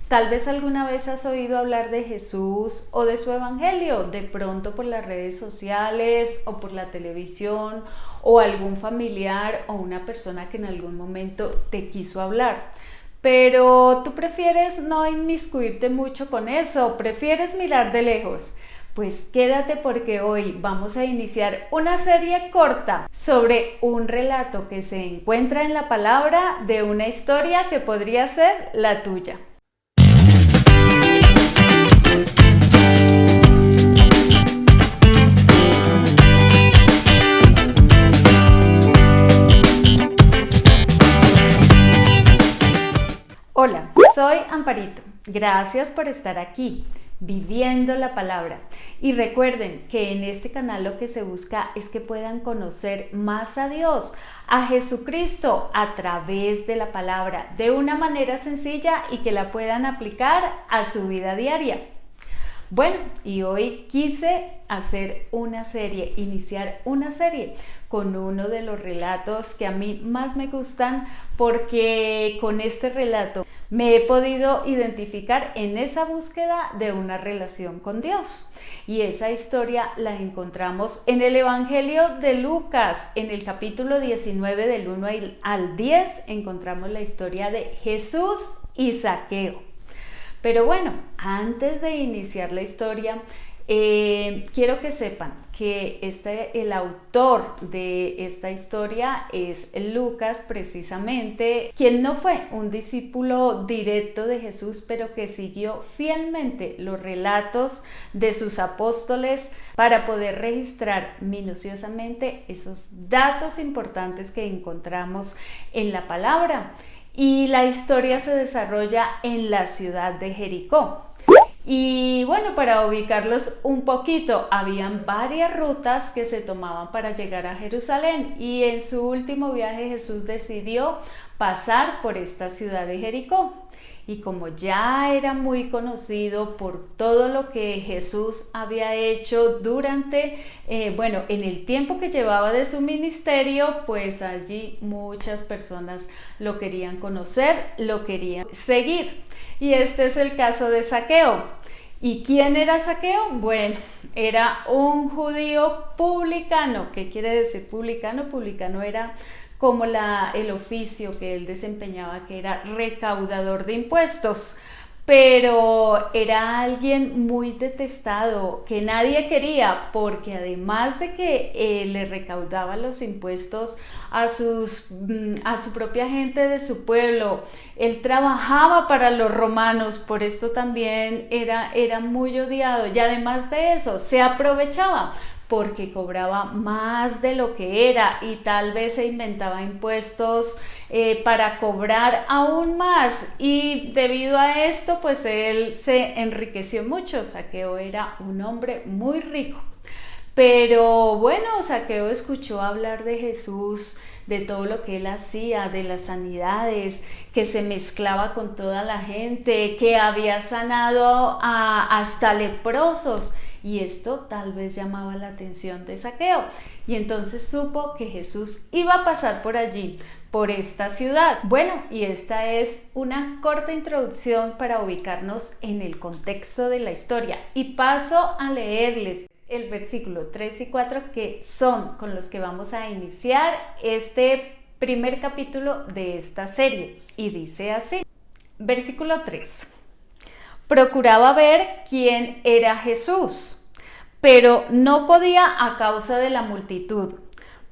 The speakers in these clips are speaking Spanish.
Tal vez alguna vez has oído hablar de Jesús o de su evangelio, de pronto por las redes sociales o por la televisión, o algún familiar o una persona que en algún momento te quiso hablar. Pero tú prefieres no inmiscuirte mucho con eso, prefieres mirar de lejos. Pues quédate porque hoy vamos a iniciar una serie corta sobre un relato que se encuentra en la palabra de una historia que podría ser la tuya. Hola, soy Amparito. Gracias por estar aquí, viviendo la palabra. Y recuerden que en este canal lo que se busca es que puedan conocer más a Dios, a Jesucristo, a través de la palabra, de una manera sencilla y que la puedan aplicar a su vida diaria. Bueno, y hoy quise iniciar una serie con uno de los relatos que a mí más me gustan, porque con este relato me he podido identificar en esa búsqueda de una relación con Dios. Y esa historia la encontramos en el Evangelio de Lucas, en el capítulo 19 del 1 al 10, encontramos la historia de Jesús y Zaqueo. Pero bueno, antes de iniciar la historia, quiero que sepan que el autor de esta historia es Lucas, precisamente, quien no fue un discípulo directo de Jesús, pero que siguió fielmente los relatos de sus apóstoles para poder registrar minuciosamente esos datos importantes que encontramos en la palabra. Y la historia se desarrolla en la ciudad de Jericó. Y bueno, para ubicarlos un poquito, habían varias rutas que se tomaban para llegar a Jerusalén, y en su último viaje Jesús decidió pasar por esta ciudad de Jericó. Y como ya era muy conocido por todo lo que Jesús había hecho durante, en el tiempo que llevaba de su ministerio, pues allí muchas personas lo querían conocer, lo querían seguir. Y este es el caso de Zaqueo. ¿Y quién era Zaqueo? Bueno, era un judío publicano. ¿Qué quiere decir publicano? Publicano era como el oficio que él desempeñaba, que era recaudador de impuestos, pero era alguien muy detestado, que nadie quería, porque además de que le recaudaba los impuestos a su propia gente de su pueblo, él trabajaba para los romanos, por esto también era muy odiado, y además de eso se aprovechaba porque cobraba más de lo que era, y tal vez se inventaba impuestos para cobrar aún más, y debido a esto pues él se enriqueció mucho. Zaqueo era un hombre muy rico. Pero bueno, Zaqueo escuchó hablar de Jesús, de todo lo que él hacía, de las sanidades, que se mezclaba con toda la gente, que había sanado hasta leprosos. Y esto tal vez llamaba la atención de Zaqueo, y entonces supo que Jesús iba a pasar por allí, por esta ciudad. Bueno, y esta es una corta introducción para ubicarnos en el contexto de la historia, y paso a leerles el versículo 3 y 4, que son con los que vamos a iniciar este primer capítulo de esta serie, y dice así. Versículo 3. Procuraba ver quién era Jesús, pero no podía a causa de la multitud,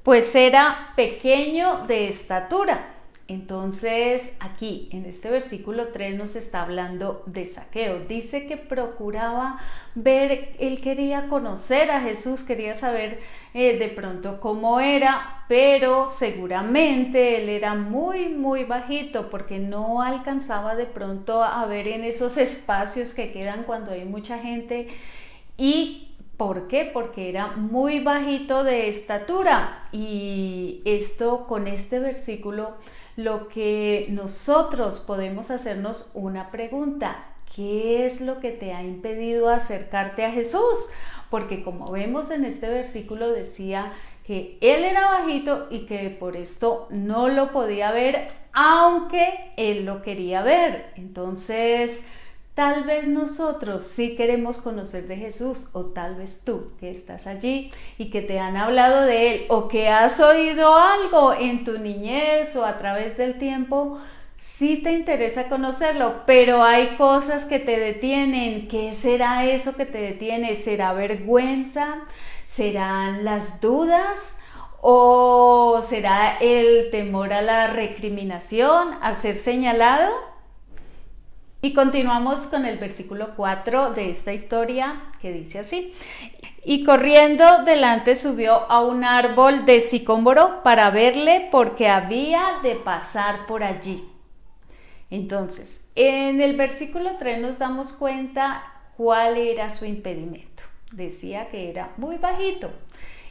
pues era pequeño de estatura. Entonces aquí en este versículo 3 nos está hablando de Zaqueo. Dice que procuraba ver, él quería conocer a Jesús, quería saber de pronto cómo era, pero seguramente él era muy bajito, porque no alcanzaba de pronto a ver en esos espacios que quedan cuando hay mucha gente. ¿Y por qué? Porque era muy bajito de estatura. Y esto, con este versículo, lo que nosotros podemos hacernos una pregunta: ¿qué es lo que te ha impedido acercarte a Jesús? Porque como vemos en este versículo, decía que él era bajito y que por esto no lo podía ver, aunque él lo quería ver. Entonces, Tal vez nosotros sí queremos conocer de Jesús, o tal vez tú que estás allí y que te han hablado de Él, o que has oído algo en tu niñez o a través del tiempo, sí te interesa conocerlo, pero hay cosas que te detienen. ¿Qué será eso que te detiene? ¿Será vergüenza? ¿Serán las dudas? ¿O será el temor a la recriminación, a ser señalado? Y continuamos con el versículo 4 de esta historia, que dice así: y corriendo delante subió a un árbol de sicómoro para verle, porque había de pasar por allí. Entonces, en el versículo 3 nos damos cuenta cuál era su impedimento. Decía que era muy bajito.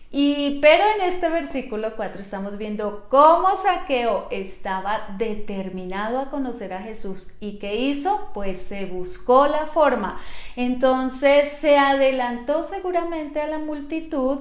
Pero en este versículo 4 estamos viendo cómo Zaqueo estaba determinado a conocer a Jesús. ¿Y qué hizo? Pues se buscó la forma. Entonces se adelantó seguramente a la multitud,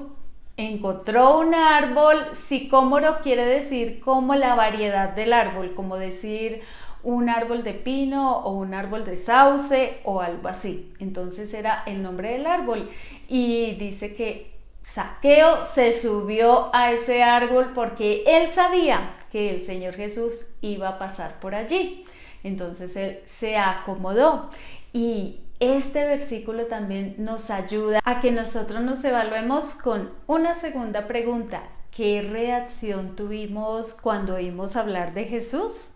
encontró un árbol. Sicómoro quiere decir como la variedad del árbol, como decir un árbol de pino o un árbol de sauce o algo así. Entonces era el nombre del árbol, y dice que Zaqueo se subió a ese árbol porque él sabía que el Señor Jesús iba a pasar por allí. Entonces él se acomodó, y este versículo también nos ayuda a que nosotros nos evaluemos con una segunda pregunta: ¿qué reacción tuvimos cuando oímos hablar de Jesús?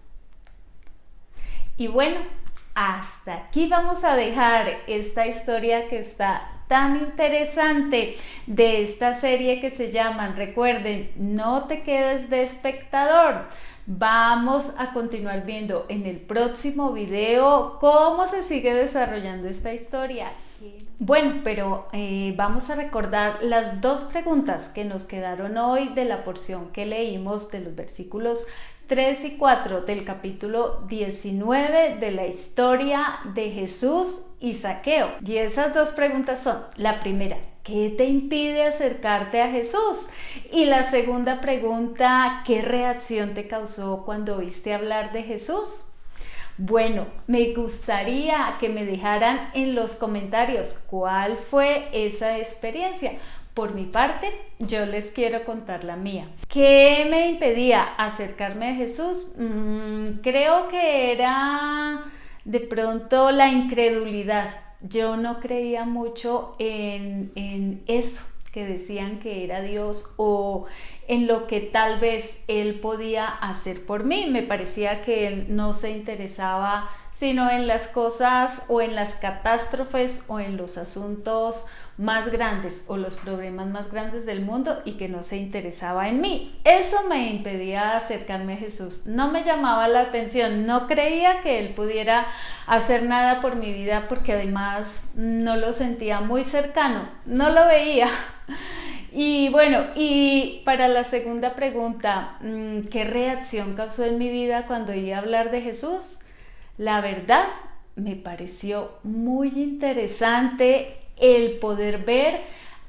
Y bueno, hasta aquí vamos a dejar esta historia que está tan interesante de esta serie que se llama, recuerden, No te quedes de espectador. Vamos a continuar viendo en el próximo video cómo se sigue desarrollando esta historia. Bueno, pero vamos a recordar las dos preguntas que nos quedaron hoy de la porción que leímos de los versículos 3 y 4 del capítulo 19 de la historia de Jesús y Zaqueo. Y esas dos preguntas son: la primera, ¿qué te impide acercarte a Jesús? Y la segunda pregunta, ¿qué reacción te causó cuando oíste hablar de Jesús? Bueno, me gustaría que me dejaran en los comentarios cuál fue esa experiencia. Por mi parte, yo les quiero contar la mía. ¿Qué me impedía acercarme a Jesús? Creo que era de pronto la incredulidad. Yo no creía mucho en eso que decían que era Dios, o en lo que tal vez Él podía hacer por mí. Me parecía que Él no se interesaba sino en las cosas o en las catástrofes o en los asuntos más grandes o los problemas más grandes del mundo, y que no se interesaba en mí. Eso me impedía acercarme a Jesús. No me llamaba la atención, no creía que Él pudiera hacer nada por mi vida, porque además no lo sentía muy cercano, no lo veía. Y bueno, y para la segunda pregunta, ¿qué reacción causó en mi vida cuando oí hablar de Jesús? La verdad, me pareció muy interesante el poder ver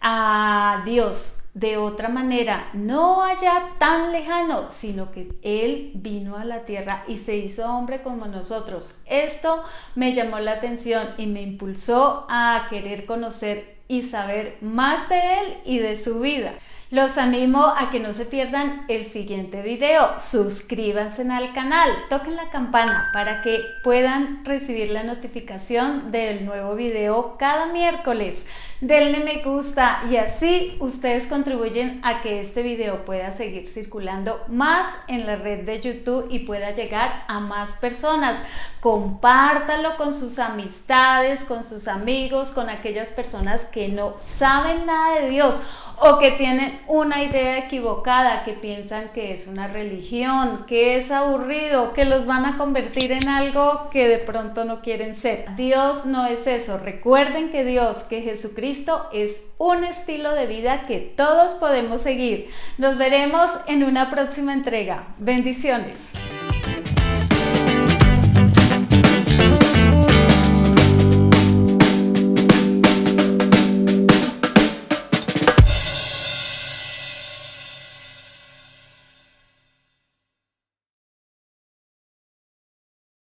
a Dios de otra manera, no allá tan lejano, sino que Él vino a la tierra y se hizo hombre como nosotros. Esto me llamó la atención y me impulsó a querer conocer y saber más de Él y de su vida. Los animo a que no se pierdan el siguiente video. Suscríbanse al canal, toquen la campana para que puedan recibir la notificación del nuevo video cada miércoles. Denle me gusta, y así ustedes contribuyen a que este video pueda seguir circulando más en la red de YouTube y pueda llegar a más personas. Compártalo con sus amistades, con sus amigos, con aquellas personas que no saben nada de Dios, o que tienen una idea equivocada, que piensan que es una religión, que es aburrido, que los van a convertir en algo que de pronto no quieren ser. Dios no es eso. Recuerden que Dios, que Jesucristo es un estilo de vida que todos podemos seguir. Nos veremos en una próxima entrega. Bendiciones.